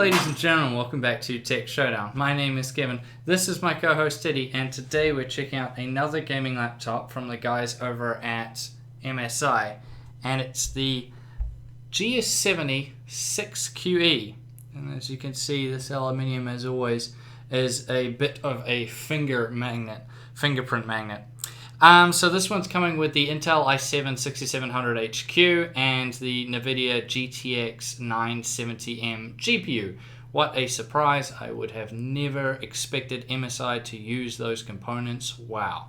ladies and gentlemen, welcome back to Tech Showdown. My name is Kevin, this is my co-host Teddy, and today we're checking out another gaming laptop from the guys over at MSI, and it's the GS70 6QE. And as you can see, this aluminium, as always, is a bit of a fingerprint magnet. So this one's coming with the Intel i7-6700HQ and the NVIDIA GTX 970M GPU. What a surprise. I would have never expected MSI to use those components. Wow.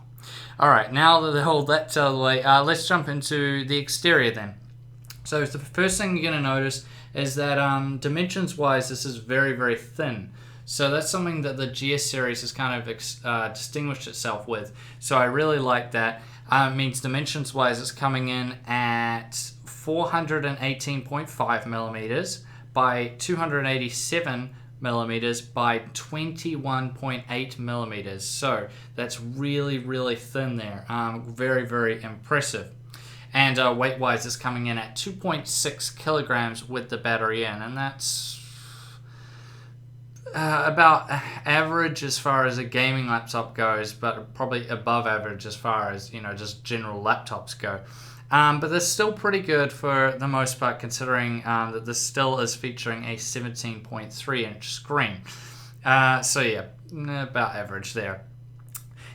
Alright, now that that's out of the way, let's jump into the exterior then. So the first thing you're going to notice is that dimensions-wise, this is very, very thin. So that's something that the GS series has kind of distinguished itself with. So I really like that. It means dimensions-wise, it's coming in at 418.5 millimeters by 287 millimeters by 21.8 millimeters. So that's really, really thin there. Very, very impressive. And weight-wise, it's coming in at 2.6 kilograms with the battery in, and that's about average as far as a gaming laptop goes, but probably above average as far as, just general laptops go. But that's still pretty good for the most part, considering that this still is featuring a 17.3-inch screen. So yeah, about average there.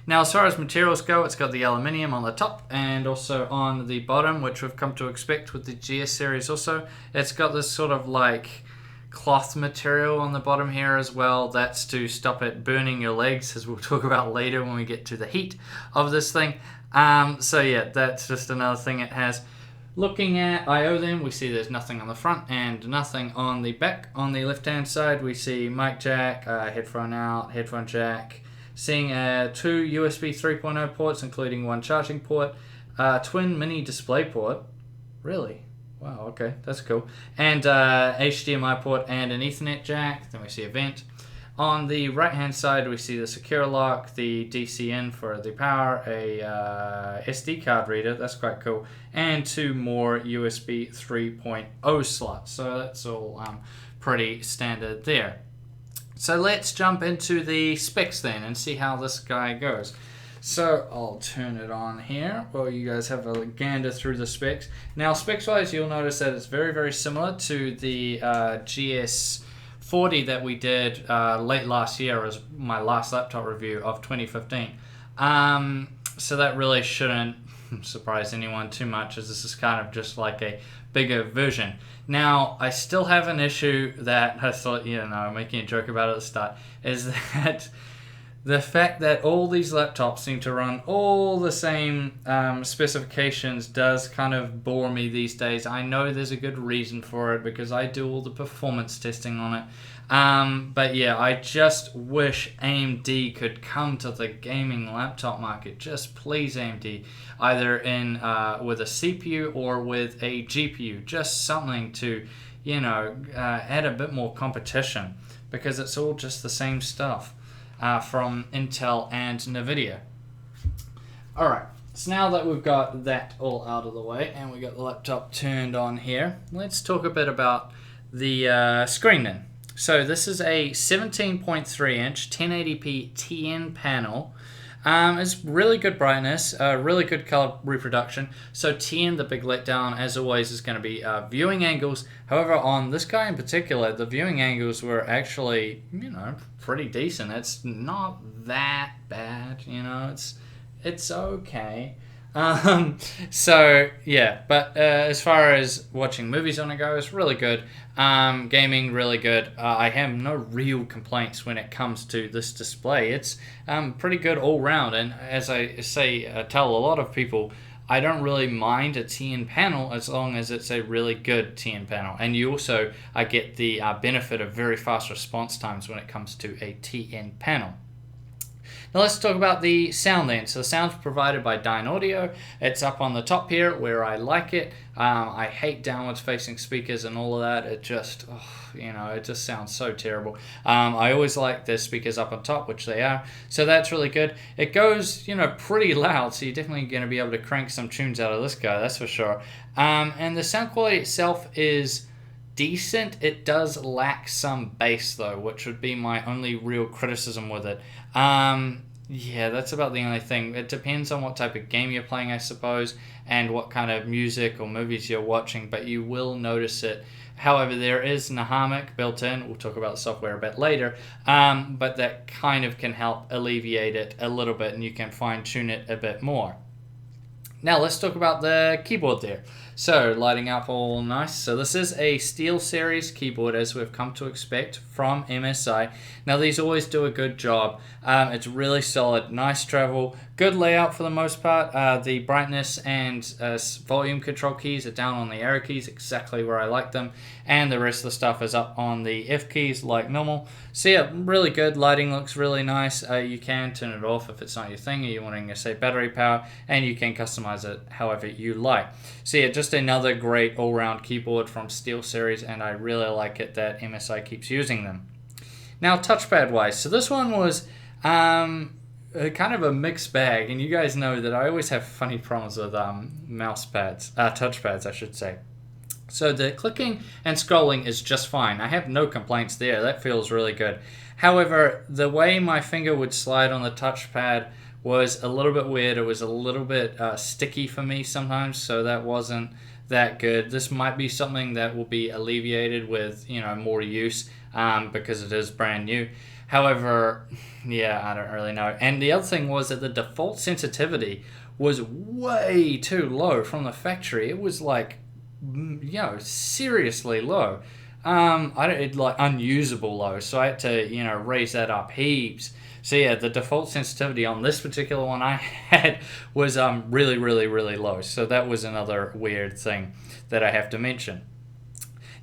Now, as far as materials go, it's got the aluminium on the top and also on the bottom, which we've come to expect with the GS series also. It's got this sort of like cloth material on the bottom here as well. That's to stop it burning your legs, as we'll talk about later when we get to the heat of this thing. So yeah, that's just another thing it has. Looking at I/O then, we see there's nothing on the front and nothing on the back. On the left hand side, we see mic jack, headphone out, headphone jack. Seeing 2 USB 3.0 ports, including one charging port, twin mini display port. Really? Wow, okay, that's cool. And HDMI port and an Ethernet jack. Then we see a vent. On the right-hand side, we see the secure lock, the DC in for the power, a SD card reader. That's quite cool. And 2 more USB 3.0 slots. So that's all pretty standard there. So let's jump into the specs then and see how this guy goes. So I'll turn it on here while you guys have a gander through the specs. Now, specs-wise, you'll notice that it's very, very similar to the GS40 that we did late last year as my last laptop review of 2015. So that really shouldn't surprise anyone too much, as this is kind of just like a bigger version. Now, I still have an issue that I thought, making a joke about at the start, is that the fact that all these laptops seem to run all the same specifications does kind of bore me these days. I know there's a good reason for it because I do all the performance testing on it. But yeah, I just wish AMD could come to the gaming laptop market. Just please, AMD, either in with a CPU or with a GPU. Just something to, add a bit more competition, because it's all just the same stuff. From Intel and NVIDIA. Alright, so now that we've got that all out of the way and we got the laptop turned on here, let's talk a bit about the screen then. So this is a 17.3-inch 1080p TN panel. It's really good brightness, really good color reproduction. So TN, the big letdown, as always, is going to be viewing angles. However, on this guy in particular, the viewing angles were actually, pretty decent. It's not that bad, it's okay. So yeah, but as far as watching movies on it goes, really good. Gaming, really good. I have no real complaints when it comes to this display. It's pretty good all round, and as I say, tell a lot of people, I don't really mind a TN panel as long as it's a really good TN panel. And you also get the benefit of very fast response times when it comes to a TN panel. Now let's talk about the sound then. So the sound's provided by Dyne Audio. It's up on the top here where I like it. I hate downwards facing speakers and all of that. It just, it just sounds so terrible. I always like the speakers up on top, which they are. So that's really good. It goes, pretty loud, so you're definitely going to be able to crank some tunes out of this guy, that's for sure. And the sound quality itself is decent. It does lack some bass though, which would be my only real criticism with it. Yeah, that's about the only thing. It depends on what type of game you're playing, I suppose, and what kind of music or movies you're watching, but you will notice it. However, there is Nahamic built in. We'll talk about the software a bit later, but that kind of can help alleviate it a little bit, and you can fine-tune it a bit more. Now let's talk about the keyboard there. So lighting up all nice. So this is a SteelSeries keyboard, as we've come to expect from MSI. Now these always do a good job. It's really solid, nice travel, good layout for the most part. The brightness and volume control keys are down on the arrow keys, exactly where I like them, and the rest of the stuff is up on the F keys like normal. So yeah, really good. Lighting looks really nice. You can turn it off if it's not your thing, or you're wanting to save battery power, and you can customize it however you like. So yeah, just another great all-round keyboard from SteelSeries, and I really like it that MSI keeps using them. Now touchpad wise, so this one was kind of a mixed bag, and you guys know that I always have funny problems with touchpads I should say. So the clicking and scrolling is just fine. I have no complaints there. That feels really good. However, the way my finger would slide on the touchpad was a little bit weird. It was a little bit sticky for me sometimes, so that wasn't that good. This might be something that will be alleviated with, you know, more use because it is brand new. However, yeah, I don't really know. And the other thing was that the default sensitivity was way too low from the factory. It was like, you know, seriously low. Like unusable low. So I had to, you know, raise that up heaps. So yeah, the default sensitivity on this particular one I had was really, really, really low. So that was another weird thing that I have to mention.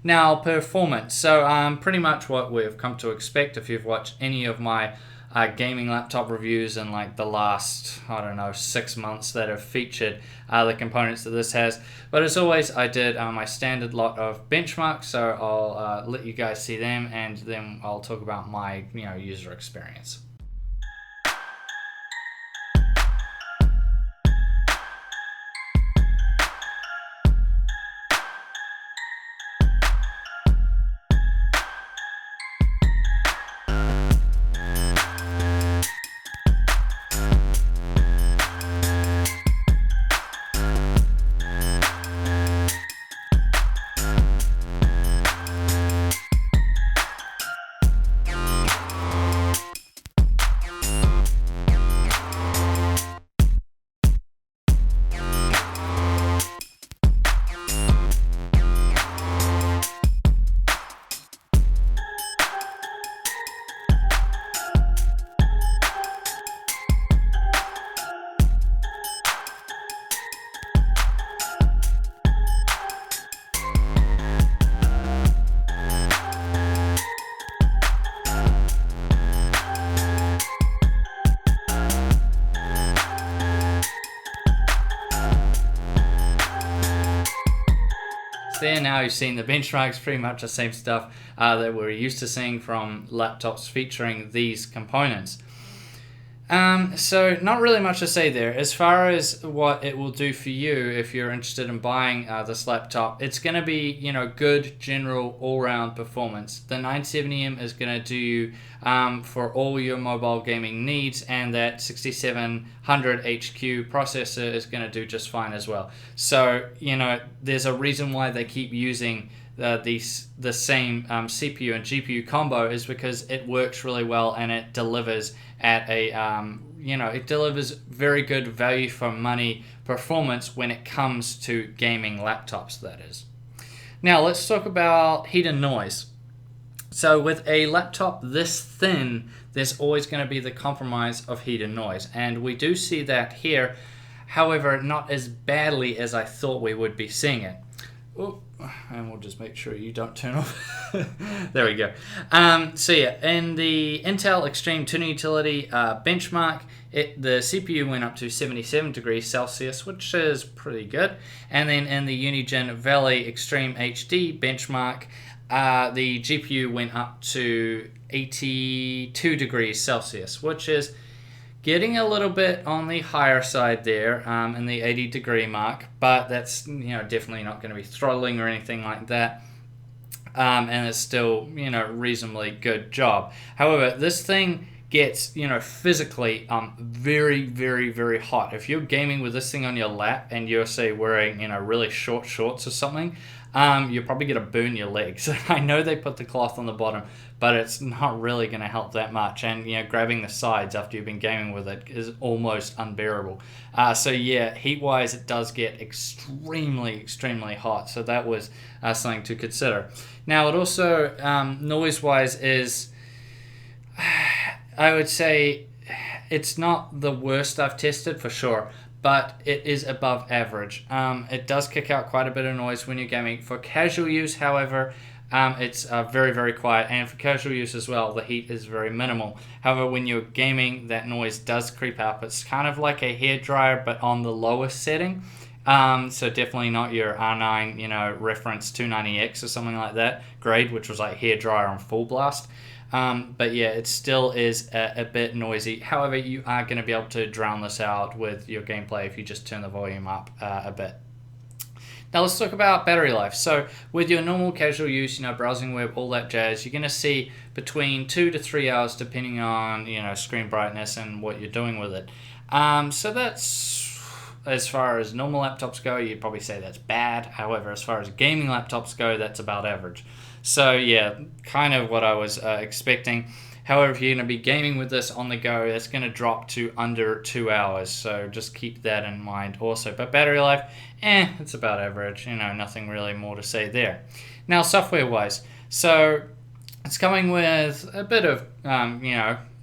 Now, performance. So pretty much what we've come to expect if you've watched any of my gaming laptop reviews in like the last, I don't know, 6 months that have featured the components that this has. But as always, I did my standard lot of benchmarks, so I'll let you guys see them, and then I'll talk about my, you know, user experience. There now you've seen the benchmarks, pretty much the same stuff that we're used to seeing from laptops featuring these components. So not really much to say there. As far as what it will do for you if you're interested in buying this laptop, it's going to be, you know, good general all-round performance. The 970M is going to do you for all your mobile gaming needs, and that 6700 HQ processor is going to do just fine as well. So, you know, there's a reason why they keep using the same CPU and GPU combo, is because it works really well and it delivers at a it delivers very good value for money performance when it comes to gaming laptops, that is. Now let's talk about heat and noise. So with a laptop this thin, there's always going to be the compromise of heat and noise, and we do see that here. However, not as badly as I thought we would be seeing it. Ooh, and we'll just make sure you don't turn off. There we go. So yeah, in the Intel Extreme Tuning Utility benchmark, the CPU went up to 77 degrees Celsius, which is pretty good. And then in the Unigen Valley Extreme HD benchmark, the GPU went up to 82 degrees Celsius, which is getting a little bit on the higher side there in the 80 degree mark, but that's definitely not going to be throttling or anything like that. and it's still, reasonably good job. However, this thing gets, physically very, very, very hot. If you're gaming with this thing on your lap and you're, say, wearing, really short shorts or something, you're probably going to burn your legs. I know they put the cloth on the bottom, but it's not really going to help that much. And, grabbing the sides after you've been gaming with it is almost unbearable. So, yeah, heat-wise, it does get extremely, extremely hot. So that was something to consider. Now, it also, noise-wise, is... I would say it's not the worst I've tested for sure, but it is above average. It does kick out quite a bit of noise when you're gaming. For casual use, however, it's very, very quiet, and for casual use as well, the heat is very minimal. However, when you're gaming, that noise does creep up. It's kind of like a hairdryer, but on the lowest setting. So definitely not your R9, reference 290X or something like that grade, which was like hairdryer on full blast. But yeah, it still is a bit noisy. However, you are going to be able to drown this out with your gameplay if you just turn the volume up a bit. Now let's talk about battery life. So with your normal casual use, browsing web, all that jazz, you're going to see between 2 to 3 hours depending on, screen brightness and what you're doing with it. So that's, as far as normal laptops go, you'd probably say that's bad. However, as far as gaming laptops go, that's about average. So yeah, kind of what I was expecting. However, if you're going to be gaming with this on the go, it's going to drop to under 2 hours. So just keep that in mind also. But battery life, it's about average. Nothing really more to say there. Now, software-wise, so it's coming with a bit of,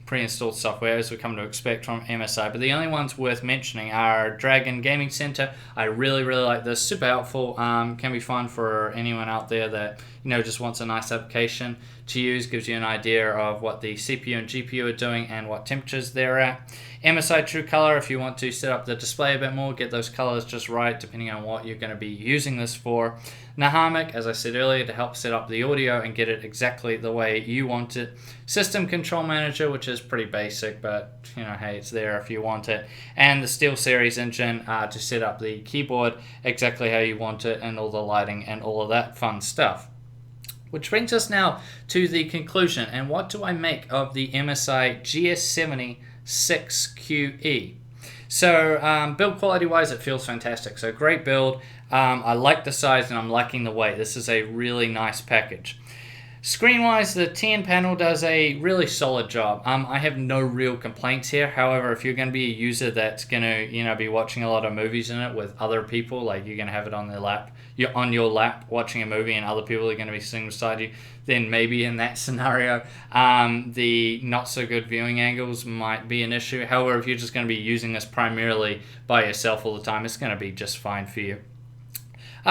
pre-installed software as we come to expect from MSI, but the only ones worth mentioning are Dragon Gaming Center. I really, really like this. Super helpful. Can be fun for anyone out there that just wants a nice application to use. Gives you an idea of what the CPU and GPU are doing and what temperatures they're at. MSI True Color, if you want to set up the display a bit more, get those colors just right depending on what you're going to be using this for. Nahamik, as I said earlier, to help set up the audio and get it exactly the way you want it. System Control Manager, which is pretty basic, but hey, it's there if you want it. And the SteelSeries engine to set up the keyboard exactly how you want it, and all the lighting and all of that fun stuff. Which brings us now to the conclusion. And what do I make of the MSI GS70 6QE? So build quality wise, it feels fantastic. So great build. I like the size and I'm liking the weight. This is a really nice package. Screen wise, the 10 panel does a really solid job. I have no real complaints here. However, if you're going to be a user that's going to be watching a lot of movies in it with other people, like you're going to have it on their lap, you're on your lap watching a movie and other people are going to be sitting beside you, then maybe in that scenario the not so good viewing angles might be an issue. However, if you're just going to be using this primarily by yourself all the time, it's going to be just fine for you.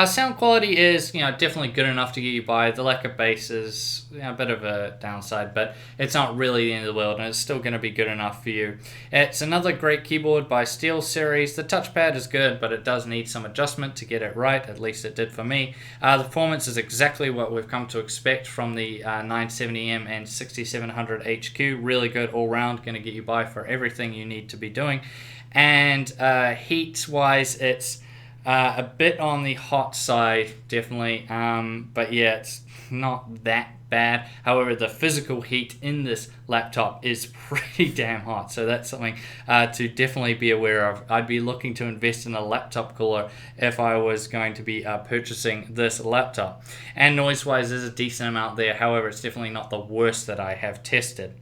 Sound quality is, definitely good enough to get you by. The lack of bass is a bit of a downside, but it's not really the end of the world, and it's still going to be good enough for you. It's another great keyboard by SteelSeries. The touchpad is good, but it does need some adjustment to get it right. At least it did for me. The performance is exactly what we've come to expect from the 970M and 6700 HQ. Really good all round, going to get you by for everything you need to be doing. And heat-wise, it's a bit on the hot side, definitely, but yeah, it's not that bad. However, the physical heat in this laptop is pretty damn hot, so that's something to definitely be aware of. I'd be looking to invest in a laptop cooler if I was going to be purchasing this laptop. And noise-wise, there's a decent amount there. However, it's definitely not the worst that I have tested.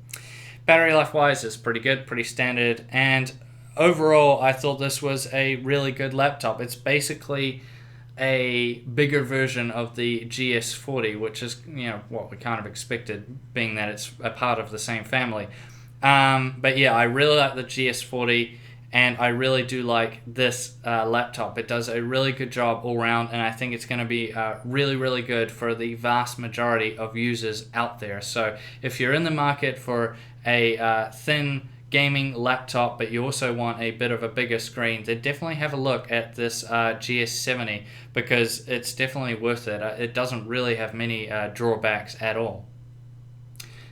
Battery life-wise, it's pretty good, pretty standard, and overall, I thought this was a really good laptop. It's basically a bigger version of the GS40, which is what we kind of expected, being that it's a part of the same family. But yeah, I really like the GS40, and I really do like this laptop. It does a really good job all around, and I think it's going to be really, really good for the vast majority of users out there. So if you're in the market for a thin gaming laptop, but you also want a bit of a bigger screen, then definitely have a look at this GS70, because it's definitely worth it. It doesn't really have many drawbacks at all.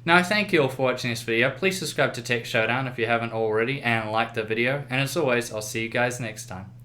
Now, thank you all for watching this video. Please subscribe to Tech Showdown if you haven't already, and like the video. And as always, I'll see you guys next time.